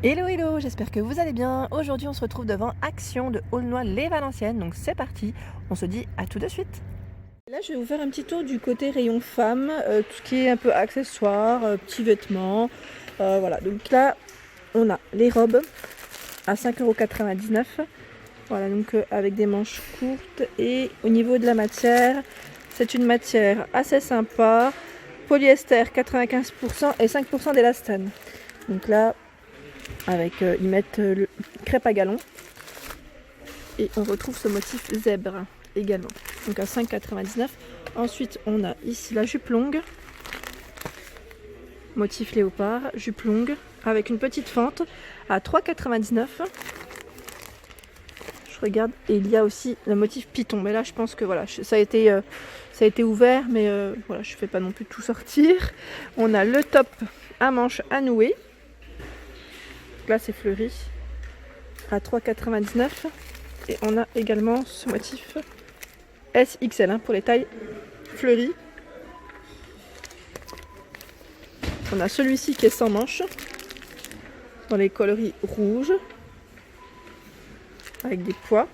Hello hello, j'espère que vous allez bien. Aujourd'hui on se retrouve devant Action de Aulnoy-les-Valenciennes, donc c'est parti, on se dit à tout de suite. Là je vais vous faire un petit tour du côté rayon femmes, tout ce qui est un peu accessoires, petits vêtements, voilà. Donc là on a les robes à 5,99 €, voilà, donc avec des manches courtes, et au niveau de la matière, c'est une matière assez sympa, polyester 95% et 5% d'élastane. Donc là avec ils mettent le crêpe à galon et on retrouve ce motif zèbre également, donc à 5,99 €. Ensuite on a ici la jupe longue, motif léopard, jupe longue avec une petite fente à 3,99 €. Je regarde, et il y a aussi le motif python, mais là je pense que voilà, ça a été ouvert, mais voilà, je fais pas non plus tout sortir. On a le top à manches à nouer, là c'est fleuri à 3,99 €. Et on a également ce motif SXL pour les tailles fleuries. On a celui-ci qui est sans manches, dans les coloris rouges, avec des pois,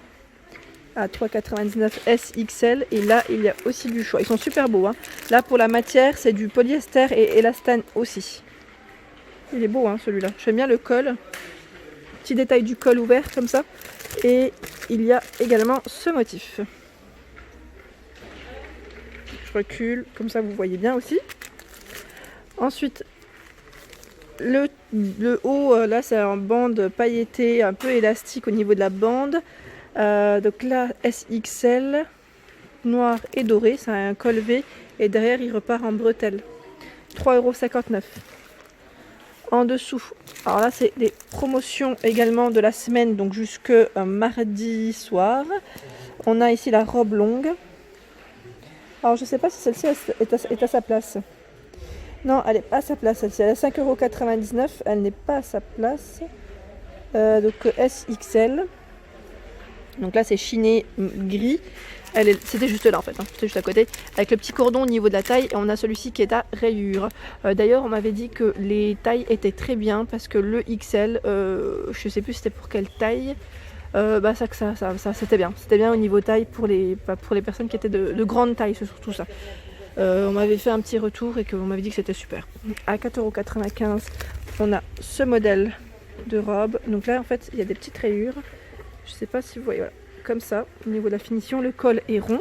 à 3,99 € SXL. Et là il y a aussi du choix, ils sont super beaux, hein. Là pour la matière c'est du polyester et élastane aussi. Il est beau, hein, celui-là, j'aime bien le col, petit détail du col ouvert comme ça. Et il y a également ce motif. Je recule, comme ça vous voyez bien aussi. Ensuite, le haut, là c'est en bande pailletée, un peu élastique au niveau de la bande. Donc là, SXL, noir et doré, c'est un col V, et derrière il repart en bretelle. 3,59 €. En dessous, alors là c'est des promotions également de la semaine, donc jusque mardi soir. On a ici la robe longue. Alors je sais pas si celle-ci est à sa place. Non, elle n'est pas à sa place, celle-ci. Elle est à 5,99 €, elle n'est pas à sa place. Donc SXL. Donc là c'est chiné gris. C'était juste là en fait, hein. C'était juste à côté, avec le petit cordon au niveau de la taille. Et on a celui-ci qui est à rayures. D'ailleurs on m'avait dit que les tailles étaient très bien, parce que le XL, je sais plus c'était pour quelle taille, ça c'était bien au niveau taille pour les personnes qui étaient de grande taille, c'est surtout ça. On m'avait fait un petit retour et qu'on m'avait dit que c'était super. À 4,95 €, on a ce modèle de robe. Donc là en fait il y a des petites rayures, je sais pas si vous voyez, voilà, comme ça. Au niveau de la finition, le col est rond,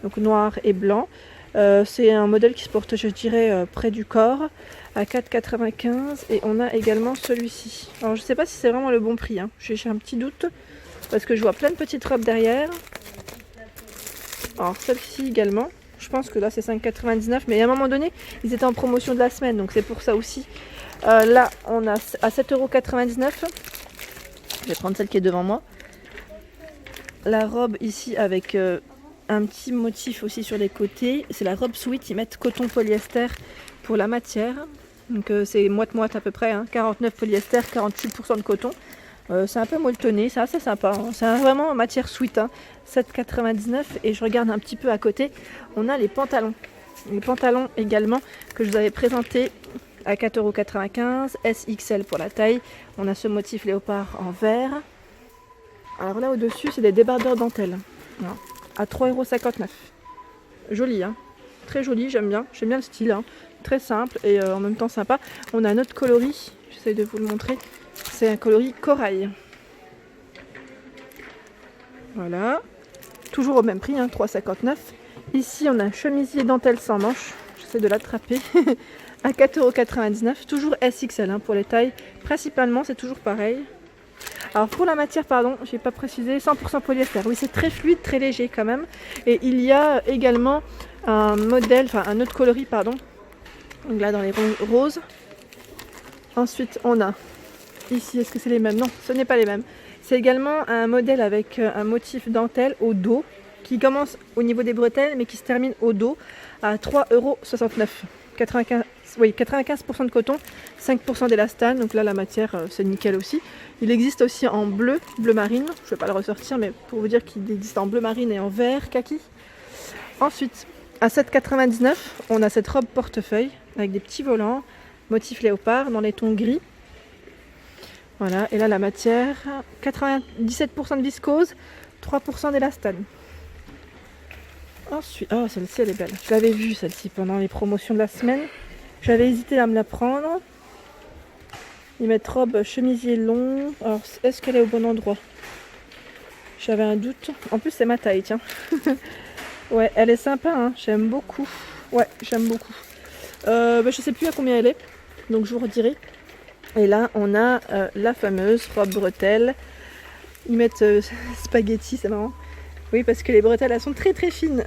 donc noir et blanc. C'est un modèle qui se porte, je dirais, près du corps, à 4,95 €. Et on a également celui-ci. Alors je sais pas si c'est vraiment le bon prix, hein. J'ai un petit doute, parce que je vois plein de petites robes derrière. Alors celle-ci également, je pense que là c'est 5,99 €, mais à un moment donné ils étaient en promotion de la semaine, donc c'est pour ça aussi. Là on a à 7,99 €. Je vais prendre celle qui est devant moi. La robe ici avec un petit motif aussi sur les côtés, c'est la robe sweat. Ils mettent coton polyester pour la matière, donc c'est moite-moite à peu près, hein. 49 polyester, 48% de coton. C'est un peu molletonné, c'est assez sympa, hein. C'est vraiment matière sweat, hein. 7,99 €. Et je regarde un petit peu à côté, on a les pantalons. Les pantalons également que je vous avais présenté à 4,95 €, SXL pour la taille. On a ce motif léopard en vert. Alors là au-dessus c'est des débardeurs dentelle, voilà, à 3,59 €. Joli, hein, très joli, j'aime bien le style, hein. Très simple et en même temps sympa. On a un autre coloris, j'essaie de vous le montrer, c'est un coloris corail. Voilà, toujours au même prix, hein, 3,59 €. Ici on a un chemisier dentelle sans manches, j'essaie de l'attraper, à 4,99 €, toujours SXL, hein, pour les tailles. Principalement c'est toujours pareil. Alors pour la matière, pardon, j'ai pas précisé, 100% polyester. Oui, c'est très fluide, très léger quand même. Et il y a également un modèle, enfin un autre coloris, pardon. Donc là dans les roses. Ensuite on a ici, est-ce que c'est les mêmes? Non, ce n'est pas les mêmes. C'est également un modèle avec un motif dentelle au dos, qui commence au niveau des bretelles mais qui se termine au dos, à 3,69 €. 95% de coton, 5% d'élastane. Donc là la matière c'est nickel aussi. Il existe aussi en bleu marine, je ne vais pas le ressortir, mais pour vous dire qu'il existe en bleu marine et en vert kaki. Ensuite à 7,99 €, on a cette robe portefeuille avec des petits volants, motif léopard dans les tons gris. Voilà, et là la matière, 97% de viscose, 3% d'élastane. Ensuite, oh celle-ci elle est belle. Je l'avais vue celle-ci pendant les promotions de la semaine. J'avais hésité à me la prendre. Ils mettent robe chemisier long. Alors est-ce qu'elle est au bon endroit? J'avais un doute. En plus c'est ma taille, tiens. Ouais, elle est sympa, hein. J'aime beaucoup. Ouais, j'aime beaucoup. Je sais plus à combien elle est, donc je vous redirai. Et là on a la fameuse robe bretelle. Ils mettent spaghetti, c'est marrant. Oui, parce que les bretelles elles sont très très fines.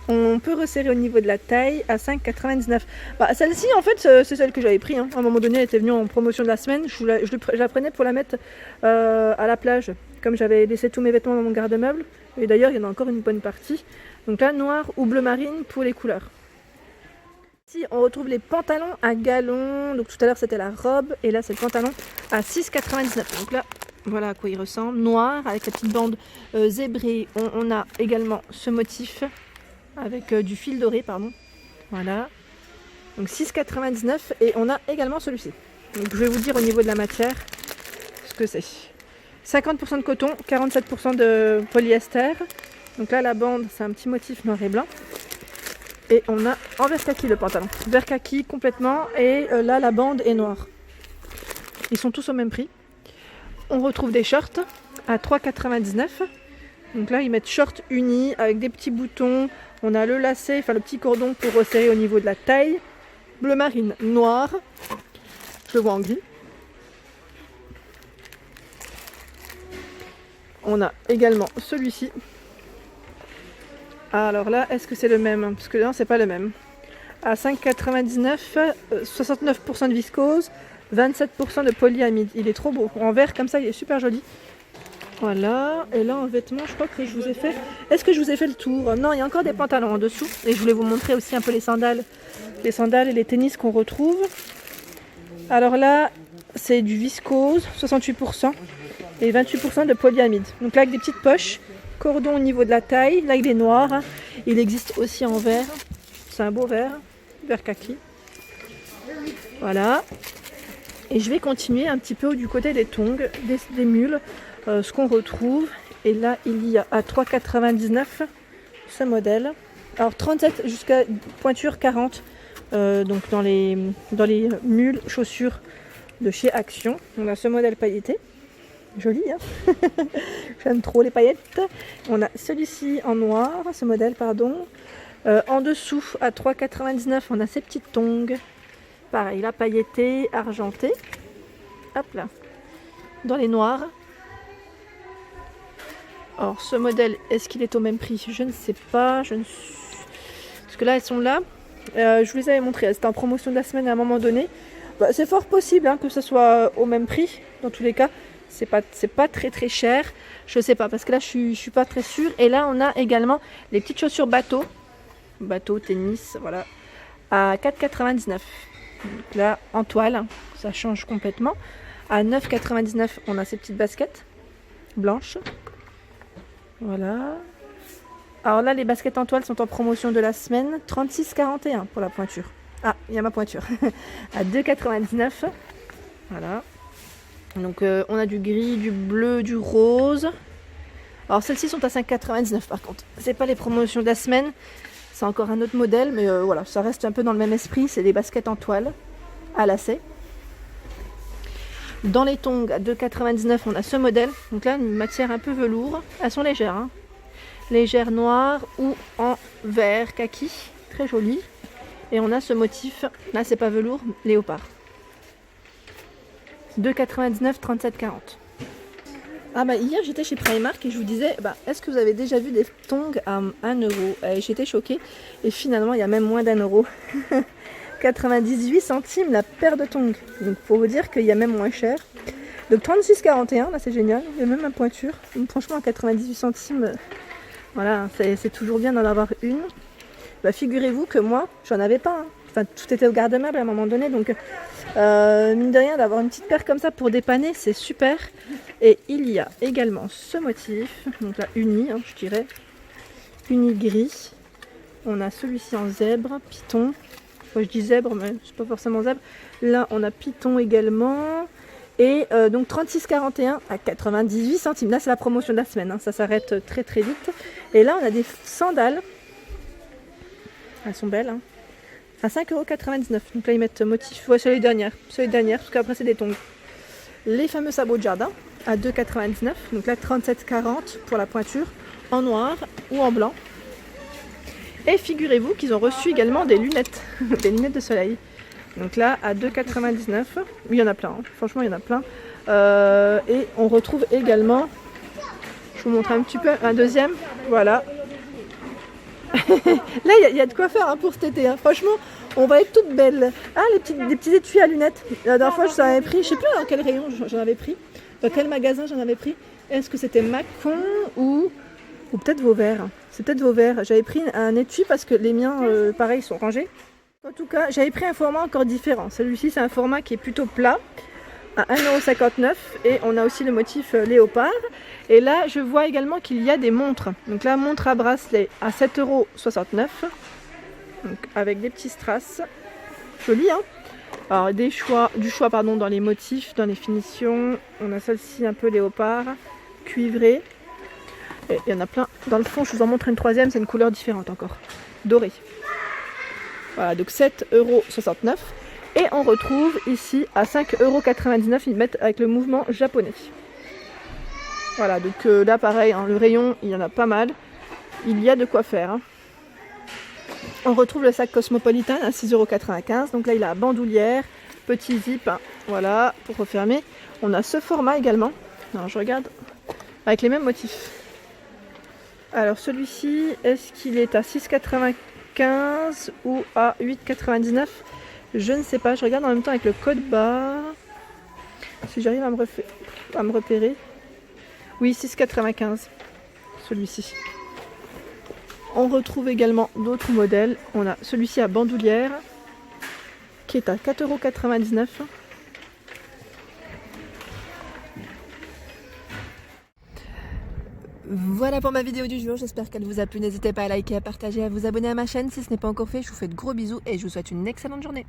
On peut resserrer au niveau de la taille à 5,99. Bah, celle-ci en fait c'est celle que j'avais pris, hein. À un moment donné elle était venue en promotion de la semaine. Je la prenais pour la mettre à la plage. Comme j'avais laissé tous mes vêtements dans mon garde-meuble. Et d'ailleurs il y en a encore une bonne partie. Donc là noir ou bleu marine pour les couleurs. Ici on retrouve les pantalons à galons. Donc tout à l'heure c'était la robe. Et là c'est le pantalon à 6,99. Donc là voilà à quoi il ressemble, noir avec la petite bande zébrée. On a également ce motif avec du fil doré, pardon. Voilà. Donc 6,99 et on a également celui-ci. Donc je vais vous dire au niveau de la matière ce que c'est. 50% de coton, 47% de polyester. Donc là la bande c'est un petit motif noir et blanc. Et on a en vert kaki le pantalon. Vert kaki complètement et là la bande est noire. Ils sont tous au même prix. On retrouve des shorts à 3,99. Donc là ils mettent short uni avec des petits boutons. On a le lacet, enfin le petit cordon pour resserrer au niveau de la taille. Bleu marine noir. Je le vois en gris. On a également celui-ci. Alors là, est-ce que c'est le même? Parce que là, c'est pas le même. À 5,99, 69% de viscose, 27% de polyamide. Il est trop beau. En vert comme ça, il est super joli. Voilà. Et là, en vêtements, je crois que je vous ai fait... Est-ce que je vous ai fait le tour? Non, il y a encore des pantalons en dessous. Et je voulais vous montrer aussi un peu les sandales. Les sandales et les tennis qu'on retrouve. Alors là, c'est du viscose, 68%. Et 28% de polyamide. Donc là, avec des petites poches. Cordon au niveau de la taille. Là, il est noir. Il existe aussi en vert. C'est un beau vert. Vert kaki. Voilà. Et je vais continuer un petit peu du côté des tongs, des mules. Ce qu'on retrouve. Et là, il y a à 3,99 ce modèle. Alors 37 jusqu'à pointure 40. Donc dans les mules chaussures de chez Action. On a ce modèle pailleté. Joli, hein. J'aime trop les paillettes. On a celui-ci en noir, ce modèle, pardon. En dessous, à 3,99, on a ces petites tongs. Pareil, là, pailleté, argenté. Hop là. Dans les noirs. Alors, ce modèle, est-ce qu'il est au même prix? Je ne sais pas. Parce que là, elles sont là. Je vous les avais montrées. C'était en promotion de la semaine à un moment donné. Bah, c'est fort possible hein, que ce soit au même prix, dans tous les cas. C'est pas très très cher. Je sais pas parce que là je suis pas très sûre. Et là on a également les petites chaussures bateau. Bateau, tennis, voilà. À 4,99. Donc là en toile, ça change complètement. À 9,99 on a ces petites baskets blanches. Voilà. Alors là les baskets en toile sont en promotion de la semaine. 36,41 pour la pointure. Ah, il y a ma pointure. À 2,99. Voilà. Donc on a du gris, du bleu, du rose. Alors celles-ci sont à 5,99 par contre. C'est pas les promotions de la semaine. C'est encore un autre modèle. Mais voilà, ça reste un peu dans le même esprit. C'est des baskets en toile à lacets. Dans les tongs à 2,99 on a ce modèle. Donc là une matière un peu velours. Elles sont légères. Hein. Légères noires ou en vert kaki. Très joli. Et on a ce motif. Là c'est pas velours, léopard. 2,99, 37,40. Ah bah hier j'étais chez Primark et je vous disais est-ce que vous avez déjà vu des tongs à 1 euro? J'étais choquée et finalement il y a même moins d'1 €. 98 centimes la paire de tongs. Donc pour vous dire qu'il y a même moins cher. Donc 36,41 là c'est génial. Il y a même un pointure. Donc, franchement à 98 centimes, voilà c'est toujours bien d'en avoir une. Figurez-vous que moi j'en avais pas. Hein. Enfin, tout était au garde-meuble à un moment donné, donc mine de rien, d'avoir une petite paire comme ça pour dépanner, c'est super. Et il y a également ce motif, donc là uni, hein, je dirais, uni gris. On a celui-ci en zèbre, python. Moi je dis zèbre, mais c'est pas forcément zèbre. Là, on a python également. Et donc 36,41 à 98 centimes. Là, c'est la promotion de la semaine, hein. Ça s'arrête très très vite. Et là, on a des sandales. Elles sont belles, hein. À 5,99 €. Donc là, ils mettent motif. Ouais, c'est les dernières, parce qu'après, c'est des tongs. Les fameux sabots de jardin à 2,99 €. Donc là, 37,40 pour la pointure, en noir ou en blanc. Et figurez-vous qu'ils ont reçu également des lunettes, des lunettes de soleil. Donc là, à 2,99 €. Oui, il y en a plein, hein. Franchement, il y en a plein. Et on retrouve également, je vous montre un petit peu, un deuxième. Voilà. Là, il y a de quoi faire, hein, pour cet été, hein. Franchement, on va être toutes belles. Ah, les petits étuis à lunettes. La dernière fois, je vous en avais pris, je sais plus dans quel rayon j'en avais pris, dans quel magasin j'en avais pris. Est-ce que c'était Macon ou peut-être Vauvert? C'est peut-être Vauvert. J'avais pris un étui parce que les miens, pareil, sont rangés. En tout cas, j'avais pris un format encore différent. Celui-ci, c'est un format qui est plutôt plat, à 1,59 € et on a aussi le motif léopard. Et là, je vois également qu'il y a des montres. Donc la montre à bracelet à 7,69 €, donc avec des petits strass. Joli, hein? Alors du choix dans les motifs, dans les finitions. On a celle-ci un peu léopard, cuivrée. Et il y en a plein. Dans le fond, je vous en montre une troisième, c'est une couleur différente encore, dorée. Voilà, donc 7,69 €. Et on retrouve ici à 5,99 €, ils mettent avec le mouvement japonais. Voilà, donc là pareil, hein, le rayon, il y en a pas mal. Il y a de quoi faire, hein. On retrouve le sac Cosmopolitan à 6,95 €. Donc là, il a bandoulière, petit zip, hein, voilà, pour refermer. On a ce format également. Alors je regarde, avec les mêmes motifs. Alors celui-ci, est-ce qu'il est à 6,95 € ou à 8,99 €? Je ne sais pas, je regarde en même temps avec le code barre. Si j'arrive à me repérer. Oui, 6,95 € celui-ci. On retrouve également d'autres modèles. On a celui-ci à bandoulière qui est à 4,99 €. Voilà pour ma vidéo du jour, j'espère qu'elle vous a plu. N'hésitez pas à liker, à partager, à vous abonner à ma chaîne si ce n'est pas encore fait. Je vous fais de gros bisous et je vous souhaite une excellente journée.